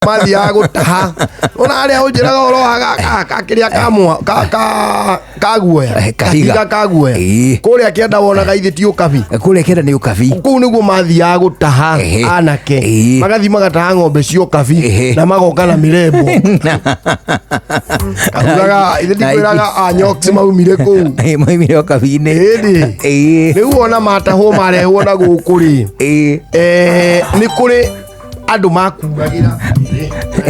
mathia gutaha ona aria unjiraga oro akiria kamwa kaguoya kahiga kaguoya kuria kienda wonaga ithi ti ukabi kuria kienda ni ukabi kuu niguo mathia gutaha anake magathi magataha ng'ombe cio kabi na magoka na mirembo kaguoya ithi ndikwiraga anyoksi maumire kuu maumire ukabi-ini riu ona matahwo marehwo na guku ri ni kuri andu makuagira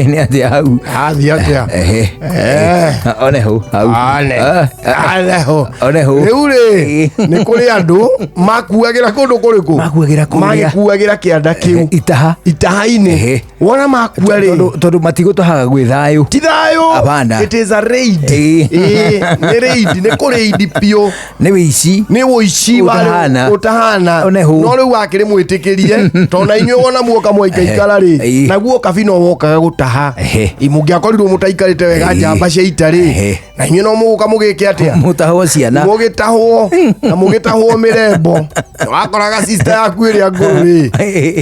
ni atia hau athia atia oneho riu ri ni kuri andu makuagira kundu kuriku magikuagira kianda kiu itaha-ini wona makua ri tondu matigutahaga gwi thayu ti thayu it is a raid ni raid ni kuraid pio ni wici utahana no riu akiri mwitikirie tona inyuo wona muoka mwaikaikara ri naguo kabino wokaga gutaha imungiakorirwo mutaikarite wega njamba cia itari na inyuo no muguka mugike atia mutahwo ciana mugitahwo na mugitahwo mirembo wakoraga sister yaku iria nguru ri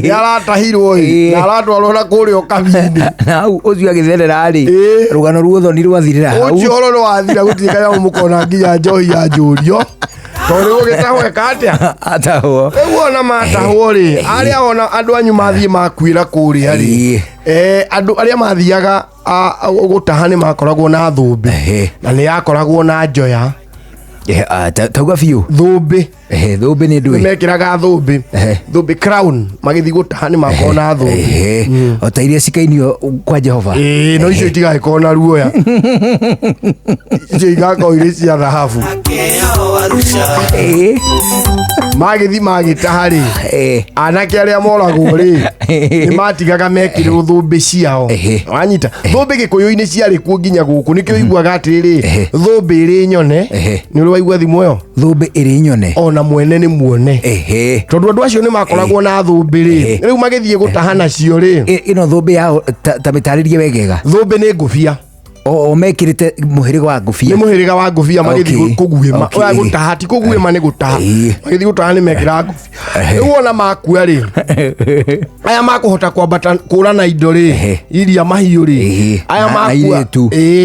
yaratahirwo na aratwarwo na kuria ukabini na au ucio agitherera ri rugano ruotho ni rwathirira hau ucio horo no wathira gutika ya mukona nginya njohi ya njurio tori ugitahwo katia atahwo wona matahwo ri aria ona andu anyu mathie makwira kuria ri andu aria mathiaga gutaha ni makoragwo na thumbi na ni yakoragwo na njoya tauga biu thumbi ni ndui mekiraga thumbi crown magithi gutaha ni makoragwo na thumbi o ta iria cikainio kwa Jehova no icio itigakorwo na ruoya icio igakorwo iri cia thahabu magithi magitaha ri anake aria moragwo ri ni matigaga mekirwo thumbi ciao wanyita thumbi gikuyu-ini ciari kuo nginya guku nikio iguaga atiriri thumbi iri nyone ni uri waigua thimu yo thumbi iri nyone ona mwene ni muone tondu andu acio ni makoragwo na thumbi ri riu magithie gutaha nacio ri ino thumbi yao ta mitaririe wegega thumbi ni ngufia o mekirite muhiriga wa ngufia ni muhiriga wa ngufia magithi kuguima oya gutaha ti kuguima ni gutaha magithi gutaha ni mekira ngufia riu ona makua ri aya makuhota kwambata kurana indo ri iria mahiu ri aya makua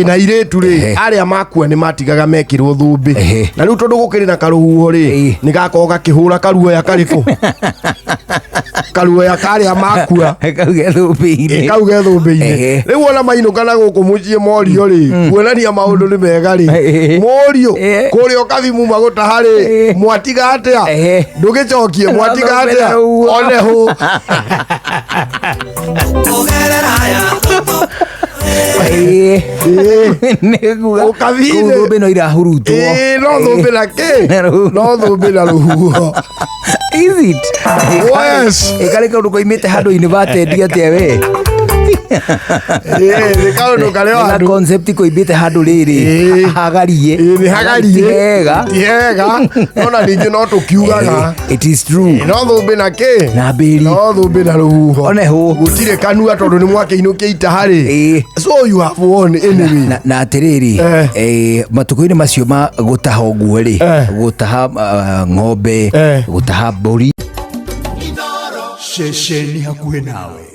na iretu ri aria makua ni matigaga mekirwo thumbi na riu tondu gukiri na karuhuho ri ni gakorwo gakihura karuoya kariku karuoya karia makua kauge thumbi-ini riu ona mainukana guku mucii morio ri kuonania maundu ni mega ri morio kuria ukathimu magutaha ri mwatiga atia ndugicokie mwatiga atia onehu thumbi no irahurutwo no thumbi na ki no thumbi na ruhuho ikari kaundu koimite handu university atia we ni kaundu karia andu concept koimbite handu riri hagarie ni hagarie hega nona ningi no tukiugaga it is true no thumbi na ki na mbiri no thumbi na ruhuho oneho gutire kanua tondu ni mwakeinukia itahari so you have won anyway na atiriri matuko-ini macio ma gutaha uguo ri gutaha ng'ombe gutaha mburi ceceni hakuhi nawe.